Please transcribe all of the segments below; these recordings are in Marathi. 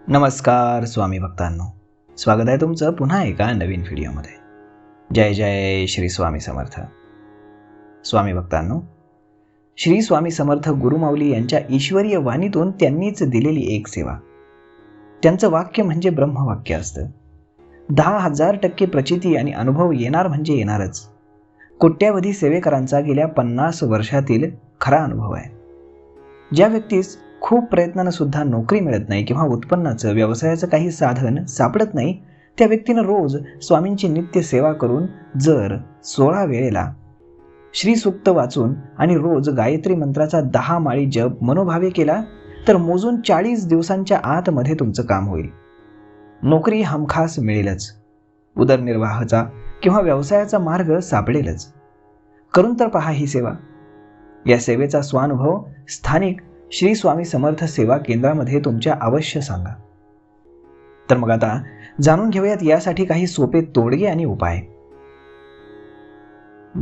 नमस्कार स्वामी भक्तांनो, स्वागत आहे तुमचं पुन्हा एका नवीन व्हिडिओमध्ये. जय जय श्री स्वामी समर्थ. स्वामी भक्तांनो, श्री स्वामी समर्थ गुरुमाऊली यांच्या ईश्वरीय वाणीतून त्यांनीच दिलेली एक सेवा. त्यांचं वाक्य म्हणजे ब्रह्मवाक्य असतं. 10,000% प्रचिती आणि अनुभव येणार म्हणजे येणारच. कोट्यावधी सेवेकरांचा गेल्या 50 वर्षातील खरा अनुभव आहे. ज्या व्यक्तीस खूप प्रयत्नानं सुद्धा नोकरी मिळत नाही किंवा उत्पन्नाचं व्यवसायाचं काही साधन सापडत नाही, त्या व्यक्तीनं रोज स्वामींची नित्य सेवा करून जर 16 वेळेला श्री सूक्त वाचून आणि रोज गायत्री मंत्राचा 10 माळी जप मनोभावे केला तर मोजून 40 दिवसांच्या आतमध्ये तुमचं काम होईल. नोकरी हमखास मिळेलच. उदरनिर्वाहाचा किंवा व्यवसायाचा मार्ग सापडेलच. करून तर पहा ही सेवा. या सेवेचा स्वानुभव स्थानिक श्री स्वामी समर्थ सेवा केंद्रामध्ये तुमच्या अवश्य सांगा. तर मग आता जाणून घेऊयात यासाठी काही सोपे तोडगे आणि उपाय.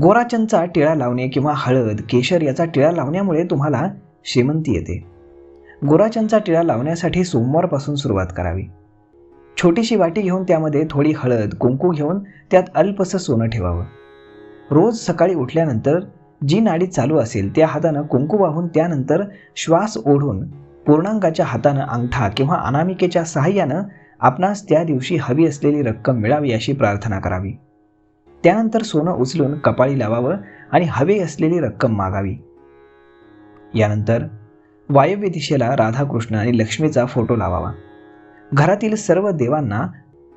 गोराचंदचा टिळा लावणे किंवा हळद केशर याचा टिळा लावण्यामुळे तुम्हाला श्रीमंती येते. गोराचंदचा टिळा लावण्यासाठी सोमवारपासून सुरुवात करावी. छोटीशी वाटी घेऊन त्यामध्ये थोडी हळद कुंकू घेऊन त्यात अल्पसं सोनं ठेवावं. रोज सकाळी उठल्यानंतर जी नाडी चालू असेल त्या हातानं कुंकू वाहून त्यानंतर श्वास ओढून पूर्णांगाच्या हातानं अंगठा किंवा अनामिकेच्या सहाय्यानं आपणास त्या दिवशी हवी असलेली रक्कम मिळावी अशी प्रार्थना करावी. त्यानंतर सोनं उचलून कपाळी लावावं आणि हवी असलेली रक्कम मागावी. यानंतर वायव्य दिशेला राधाकृष्ण आणि लक्ष्मीचा फोटो लावावा. घरातील सर्व देवांना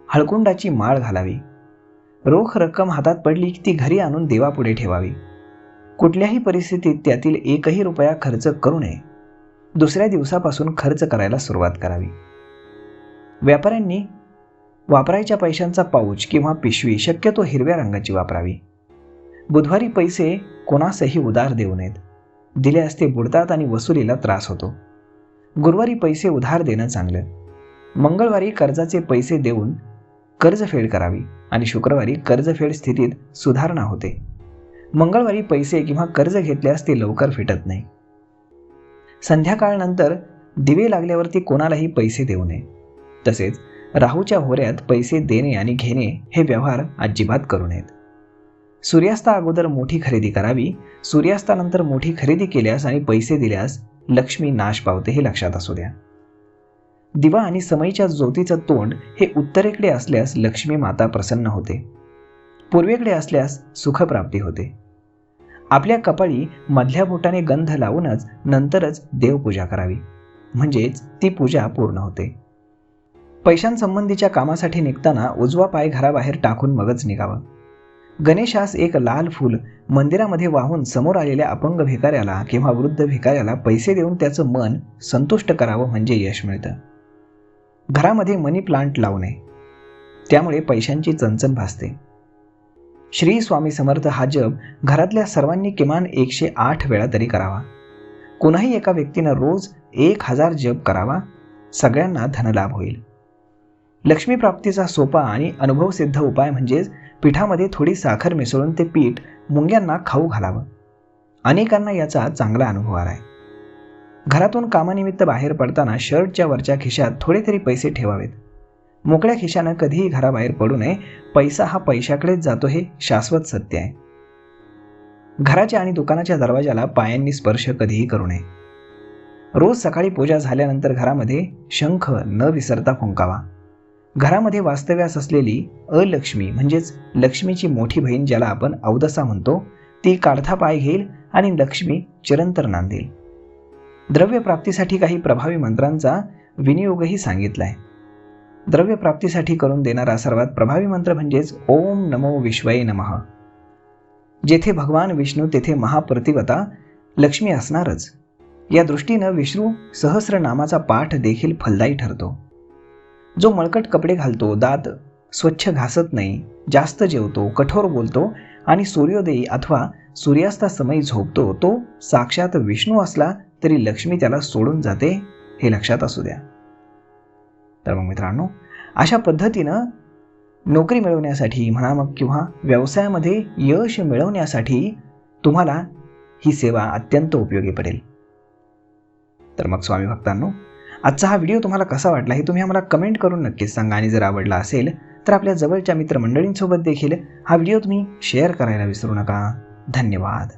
हळकुंडाची माळ घालावी. रोख रक्कम हातात पडली की ती घरी आणून देवापुढे ठेवावी. कुठल्याही परिस्थितीत त्यातील एकही रुपया खर्च करू नये. दुसऱ्या दिवसापासून खर्च करायला सुरुवात करावी. व्यापाऱ्यांनी वापरायच्या पैशांचा पाऊच किंवा पिशवी शक्यतो हिरव्या रंगाची वापरावी. बुधवारी पैसे कोणासही उधार देऊ नयेत. दिले असते बुडतात आणि वसुलीला त्रास होतो. गुरुवारी पैसे उधार देणं चांगलं. मंगळवारी कर्जाचे पैसे देऊन कर्जफेड करावी आणि शुक्रवारी कर्जफेड स्थितीत सुधारणा होते. मंगळवारी पैसे किंवा कर्ज घेतल्यास ते लवकर फिटत नाही. संध्याकाळनंतर दिवे लागल्यावरती कोणालाही पैसे देऊ नये. तसेच राहूच्या होऱ्यात पैसे देणे आणि घेणे हे व्यवहार अजिबात करू नयेत. सूर्यास्ता अगोदर मोठी खरेदी करावी. सूर्यास्तानंतर मोठी खरेदी केल्यास आणि पैसे दिल्यास लक्ष्मी नाश पावते हे लक्षात असू द्या. दिवा आणि समईच्या ज्योतीचं तोंड हे उत्तरेकडे असल्यास लक्ष्मी माता प्रसन्न होते. पूर्वेकडे असल्यास सुखप्राप्ती होते. आपल्या कपाळी मधल्या बोटाने गंध लावूनच नंतरच देवपूजा करावी, म्हणजेच ती पूजा पूर्ण होते. पैशांसंबंधीच्या कामासाठी निघताना उजवा पाय घराबाहेर टाकून मगच निघावं. गणेशास एक लाल फूल मंदिरामध्ये वाहून समोर आलेल्या अपंग भिकाऱ्याला किंवा वृद्ध भिकाऱ्याला पैसे देऊन त्याचं मन संतुष्ट करावं, म्हणजे यश मिळतं. घरामध्ये मनी प्लांट लावू नये, त्यामुळे पैशांची चणचण भासते. श्री स्वामी समर्थ हा जप घरातल्या सर्वांनी किमान 108 वेळा तरी करावा. कोणाही एका व्यक्तीनं रोज 1000 जप करावा. सगळ्यांना धनलाभ होईल. लक्ष्मी प्राप्तीचा सोपा आणि अनुभवसिद्ध उपाय म्हणजेच पिठामध्ये थोडी साखर मिसळून ते पीठ मुंग्यांना खाऊ घालावं. अनेकांना याचा चांगला अनुभव आलाय. घरातून कामानिमित्त बाहेर पडताना शर्टच्या वरच्या खिशात थोडे तरी पैसे ठेवावेत. मोकळ्या खिशानं कधीही घराबाहेर पडू नये. पैसा हा पैशाकडेच जातो हे शाश्वत सत्य आहे. घराच्या आणि दुकानाच्या दरवाजाला पायांनी स्पर्श कधीही करू नये. रोज सकाळी पूजा झाल्यानंतर घरामध्ये शंख न विसरता फुंकावा. घरामध्ये वास्तव्यास असलेली अलक्ष्मी म्हणजेच लक्ष्मीची मोठी बहीण, ज्याला आपण अवदसा म्हणतो, ती काढता पाय घेईल आणि लक्ष्मी चिरंतर नांदेल. द्रव्य प्राप्तीसाठी काही प्रभावी मंत्रांचा विनियोगही सांगितला आहे. द्रव्य प्राप्तीसाठी करून देणारा सर्वात प्रभावी मंत्र म्हणजेच ओम नमो विश्वये नमः. जेथे भगवान विष्णू तेथे महाप्रतिवता लक्ष्मी असणारच. या दृष्टीनं विष्णू सहस्रनामाचा पाठ देखील फलदायी ठरतो. जो मळकट कपडे घालतो, दात स्वच्छ घासत नाही, जास्त जेवतो, कठोर बोलतो आणि सूर्योदयी अथवा सूर्यास्तासमयी झोपतो, तो साक्षात विष्णू असला तरी लक्ष्मी त्याला सोडून जाते हे लक्षात असू द्या. तर मग मित्रांनो, अशा पद्धतीनं नोकरी मिळवण्यासाठी म्हणा मग किंवा व्यवसायामध्ये यश मिळवण्यासाठी तुम्हाला ही सेवा अत्यंत उपयोगी पडेल. तर मग स्वामी भक्तांनो, आजचा हा व्हिडिओ तुम्हाला कसा वाटला हे तुम्ही आम्हाला कमेंट करून नक्कीच सांगा आणि जर आवडला असेल तर आपल्या जवळच्या मित्रमंडळींसोबत देखील हा व्हिडिओ तुम्ही शेअर करायला विसरू नका. धन्यवाद.